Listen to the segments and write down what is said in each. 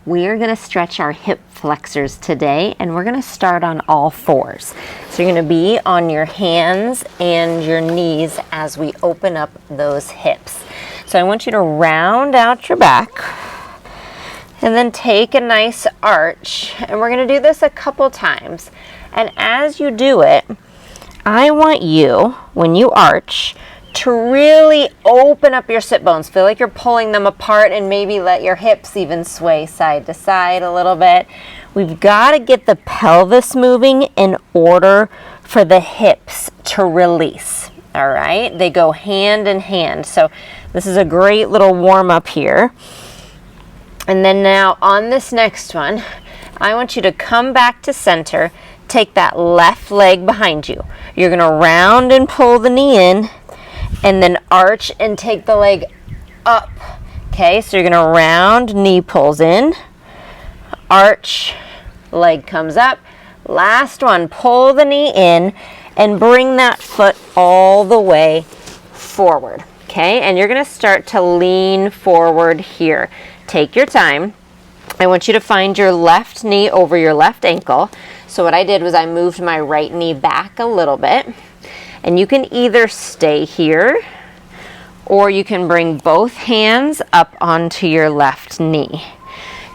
we are gonna stretch our hip flexors today, and we're gonna start on all fours. So you're gonna be on your hands and your knees as we open up those hips. So I want you to round out your back and then take a nice arch, and we're gonna do this a couple times. And as you do it, I want you, when you arch, to really open up your sit bones. Feel like you're pulling them apart, and maybe let your hips even sway side to side a little bit. We've got to get the pelvis moving in order for the hips to release. All right, they go hand in hand. So this is a great little warm up here. And then now on this next one, I want you to come back to center. Take that left leg behind you. You're gonna round and pull the knee in, and then arch and take the leg up. Okay, so you're gonna round, knee pulls in, arch, leg comes up. Last one, pull the knee in and bring that foot all the way forward. Okay, and you're gonna start to lean forward here. Take your time. I want you to find your left knee over your left ankle. So what I did was I moved my right knee back a little bit. And you can either stay here, or you can bring both hands up onto your left knee.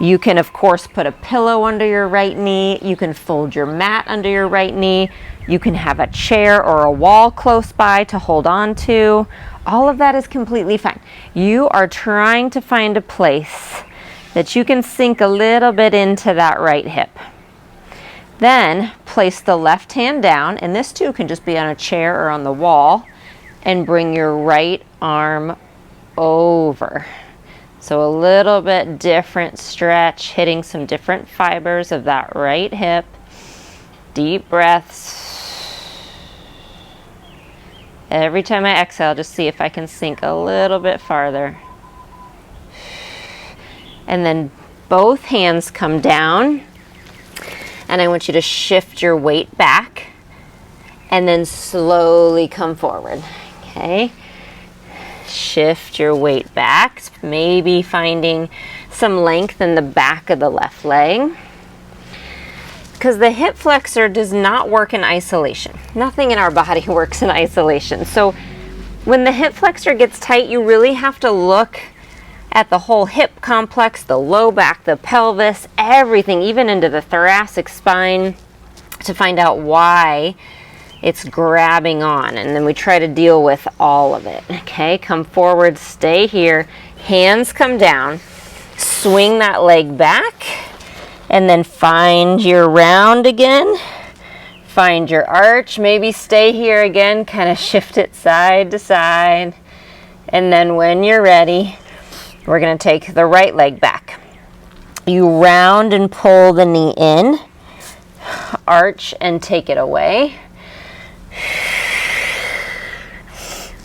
You can, of course, put a pillow under your right knee. You can fold your mat under your right knee. You can have a chair or a wall close by to hold on to. All of that is completely fine. You are trying to find a place that you can sink a little bit into that right hip. Then place the left hand down, and this too can just be on a chair or on the wall, and bring your right arm over. So a little bit different stretch, hitting some different fibers of that right hip. Deep breaths. Every time I exhale, just see if I can sink a little bit farther. And then both hands come down. And I want you to shift your weight back and then slowly come forward. Okay? Shift your weight back, maybe finding some length in the back of the left leg. Because the hip flexor does not work in isolation. Nothing in our body works in isolation. So when the hip flexor gets tight, you really have to look at the whole hip complex, the low back, the pelvis, everything, even into the thoracic spine, to find out why it's grabbing on. And then we try to deal with all of it. Okay, come forward, stay here, hands come down, swing that leg back, and then find your round again, find your arch, maybe stay here again, kind of shift it side to side, and then when you're ready, we're going to take the right leg back. You round and pull the knee in, arch and take it away.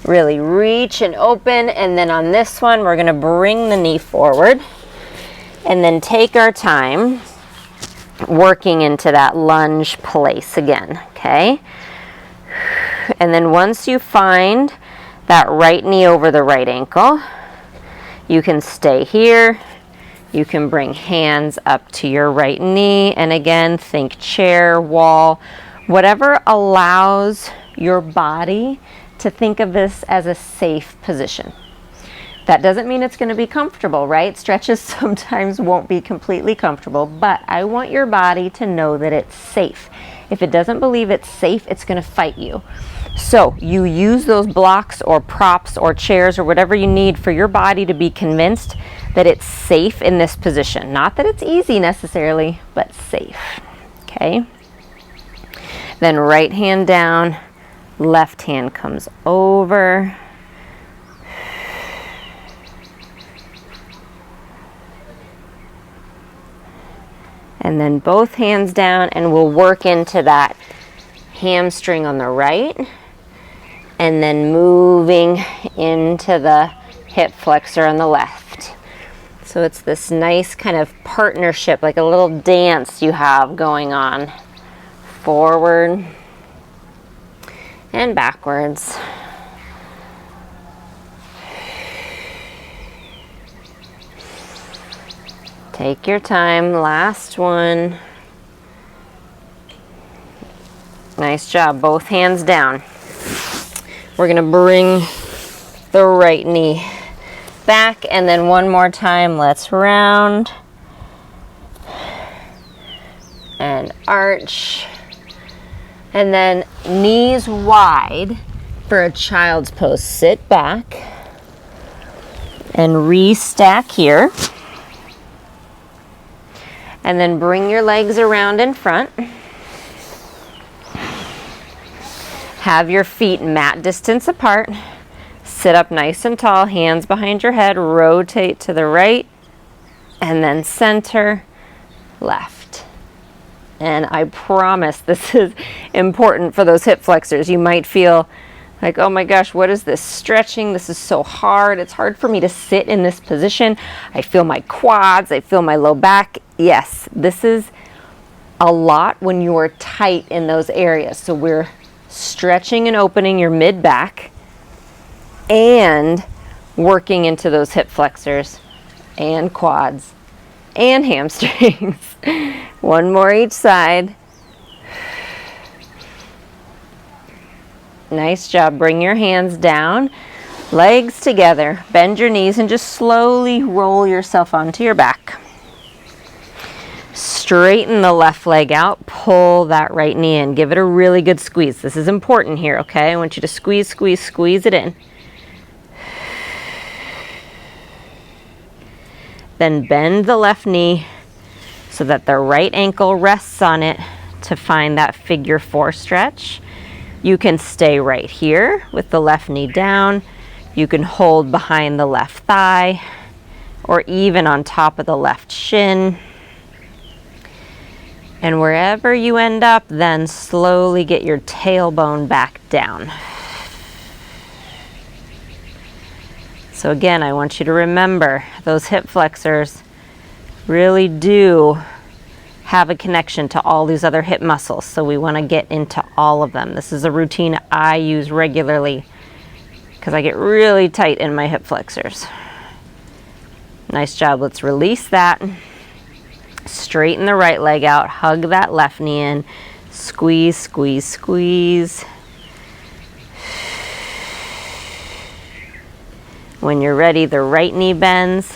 Really reach and open, and then on this one, we're going to bring the knee forward and then take our time working into that lunge place again, okay? And then once you find that right knee over the right ankle, you can stay here. You can bring hands up to your right knee. And again, think chair, wall, whatever allows your body to think of this as a safe position. That doesn't mean it's going to be comfortable, right? Stretches sometimes won't be completely comfortable, but I want your body to know that it's safe. If it doesn't believe it's safe, it's going to fight you. So you use those blocks or props or chairs or whatever you need for your body to be convinced that it's safe in this position. Not that it's easy necessarily, but safe. Okay? Then right hand down, left hand comes over. And then both hands down, and we'll work into that hamstring on the right, and then moving into the hip flexor on the left. So it's this nice kind of partnership, like a little dance you have going on. Forward and backwards. Take your time, last one. Nice job, both hands down. We're gonna bring the right knee back, and then one more time, let's round and arch. And then knees wide for a child's pose. Sit back and restack here. And then bring your legs around in front. Have your feet mat distance apart. Sit up nice and tall, hands behind your head, rotate to the right, and then center, left. And I promise this is important for those hip flexors. You might feel like, oh my gosh, what is this stretching? This is so hard. It's hard for me to sit in this position. I feel my quads, I feel my low back. Yes, this is a lot when you're tight in those areas. So we're stretching and opening your mid back and working into those hip flexors and quads and hamstrings. One more each side. Nice job. Bring your hands down, legs together, bend your knees, and just slowly roll yourself onto your back. Straighten the left leg out, pull that right knee in. Give it a really good squeeze. This is important here, okay? I want you to squeeze, squeeze, squeeze it in. Then bend the left knee so that the right ankle rests on it to find that figure 4 stretch. You can stay right here with the left knee down. You can hold behind the left thigh or even on top of the left shin. And wherever you end up, then slowly get your tailbone back down. So again, I want you to remember those hip flexors really do have a connection to all these other hip muscles. So we want to get into all of them. This is a routine I use regularly because I get really tight in my hip flexors. Nice job. Let's release that. Straighten the right leg out. Hug that left knee in. Squeeze, squeeze, squeeze. When you're ready, the right knee bends.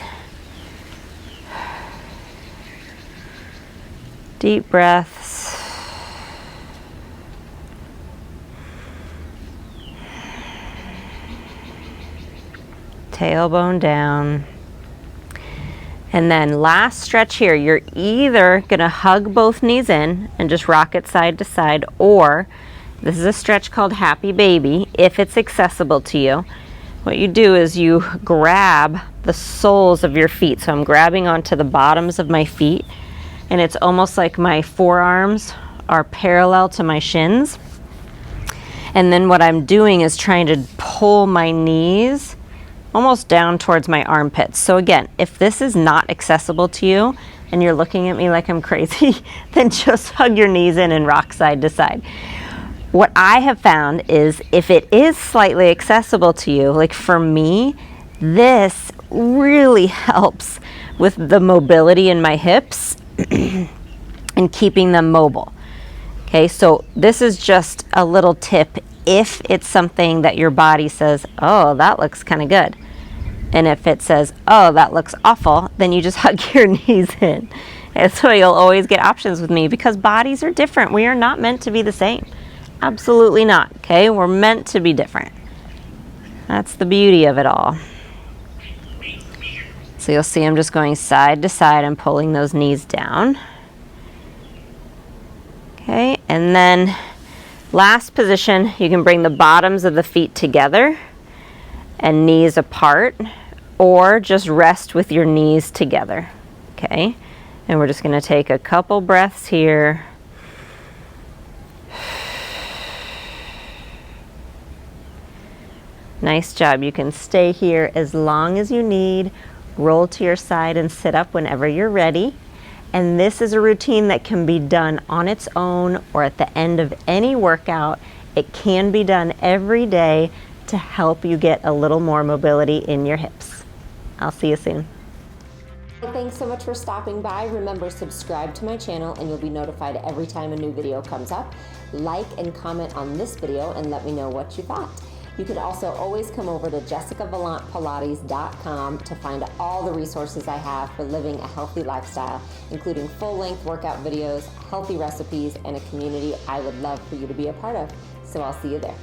Deep breaths. Tailbone down. And then last stretch here, you're either gonna hug both knees in and just rock it side to side, or this is a stretch called Happy Baby, if it's accessible to you. What you do is you grab the soles of your feet. So I'm grabbing onto the bottoms of my feet, and it's almost like my forearms are parallel to my shins. And then what I'm doing is trying to pull my knees almost down towards my armpits. So again, if this is not accessible to you and you're looking at me like I'm crazy, then just hug your knees in and rock side to side. What I have found is if it is slightly accessible to you, like for me, this really helps with the mobility in my hips and keeping them mobile. Okay, so this is just a little tip if it's something that your body says, oh, that looks kind of good. And if it says, oh, that looks awful, then you just hug your knees in. And so you'll always get options with me because bodies are different. We are not meant to be the same. Absolutely not, okay? We're meant to be different. That's the beauty of it all. So you'll see I'm just going side to side and pulling those knees down. Okay, and then last position, you can bring the bottoms of the feet together and knees apart, or just rest with your knees together, okay? And we're just gonna take a couple breaths here. Nice job. You can stay here as long as you need. Roll to your side and sit up whenever you're ready. And this is a routine that can be done on its own or at the end of any workout. It can be done every day to help you get a little more mobility in your hips. I'll see you soon. Thanks so much for stopping by. Remember, subscribe to my channel and you'll be notified every time a new video comes up. Like and comment on this video and let me know what you thought. You can also always come over to jessicavalantpilates.com to find all the resources I have for living a healthy lifestyle, including full-length workout videos, healthy recipes, and a community I would love for you to be a part of. So I'll see you there.